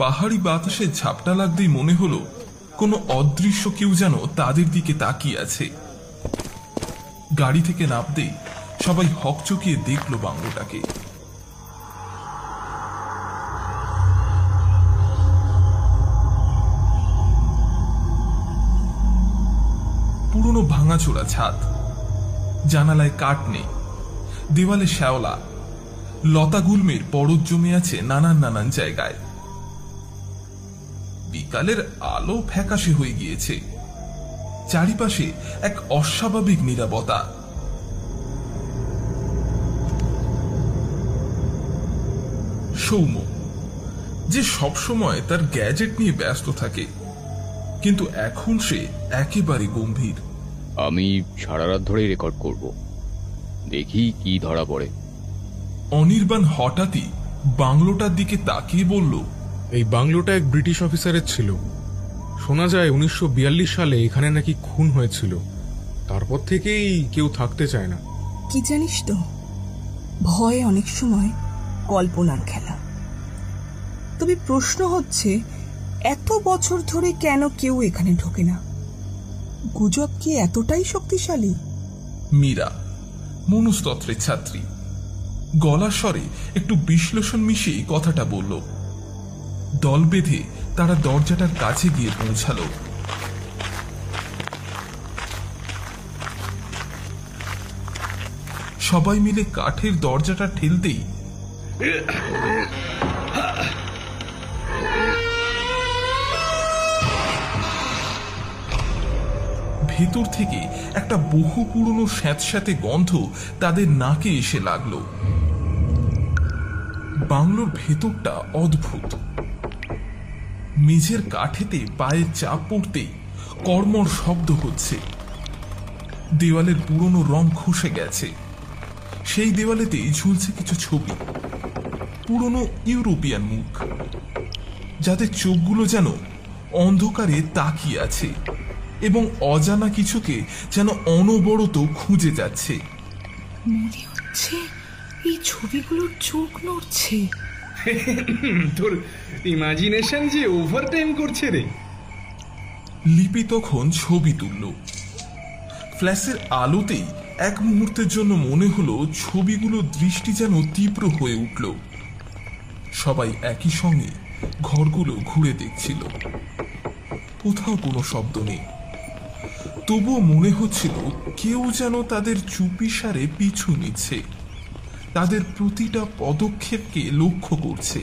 পাহাড়ি বাতাসে ঝাপটা লাগতেই মনে হলো কোনো অদৃশ্য কেউ যেন তাদের দিকে তাকিয়ে আছে। গাড়ি থেকে নামতেই সবাই হকচকিয়ে দেখল বাংলোটাকে। পুরনো ভাঙাচোরা ছাদ, জানালায় কাঠ নেই, দেওয়ালে শ্যাওলা, লতা গুল্মের পরত জমে আছে নানান নানান জায়গায়। বিকালের আলো ফ্যাকাশে হয়ে গিয়েছে, চারিপাশে এক অস্বাভাবিক নীরবতা। সৌম্য, যে সবসময় তার গ্যাজেট নিয়ে ব্যস্ত থাকে, কিন্তু এখন সে একেবারে গম্ভীর। আমি সারা রাত ধরেই রেকর্ড করব, দেখি কি ধরা পড়ে। অনির্বাণ হঠাৎই বাংলোটার দিকে তাকিয়ে বলল, এই বাংলোটা এক ব্রিটিশ অফিসারের ছিল। শোনা যায় 1942 সালে এখানে নাকি খুন হয়েছিল। তারপর থেকেই কেউ থাকতে চায় না। কি জানিস তো, ভয় অনেক সময় কল্পনার খেলা। তবে প্রশ্ন হচ্ছে, এত বছর ধরে কেন কেউ এখানে ঢোকে না? গুজব কি এতটাই শক্তিশালী? মীরা, মনস্তত্ত্বের ছাত্রী, গলার স্বরে একটু বিশ্লেষণ মিশিয়ে কথাটা বলল। দল বেঁধে তারা দরজাটার কাছে গিয়ে পৌঁছালো। সবাই মিলে কাঠের দরজাটা ঠেলতেই ভেতর থেকে একটা বহু পুরনো স্যাঁতস্যাঁতে গন্ধ তাদের নাকে এসে লাগলো। বাংলোর ভেতরটা অদ্ভুত। মেঝের কাঠেতে পায়ের চাপ পড়তেই কর্মর শব্দ হচ্ছে। দেওয়ালের পুরনো রং খসে গেছে, সেই দেওয়ালেতেই ঝুলছে কিছু ছবি, পুরনো ইউরোপিয়ান মুখ, যাদের চোখগুলো যেন অন্ধকারে তাকিয়ে আছে এবং অজানা কিছুকে যেন অনবরত খুঁজে যাচ্ছে। মনে হচ্ছে এই ছবিগুলোর চোখ নড়ছে। তোর ইমাজিনেশন যে ওভারটাইম করছে রে। লিপি তখন ছবি তুলল। ফ্ল্যাশের আলোতেই এক মুহূর্তের জন্য মনে হলো ছবিগুলো দৃষ্টি যেন তীব্র হয়ে উঠল। সবাই একই সঙ্গে ঘরগুলো ঘুরে দেখছিল। কোথাও কোনো শব্দ নেই, তবুও মনে হচ্ছিল কেউ যেন তাদের চুপিসারে পিছু নিচ্ছে, তাদের প্রতিটা পদক্ষেপকে লক্ষ্য করছে।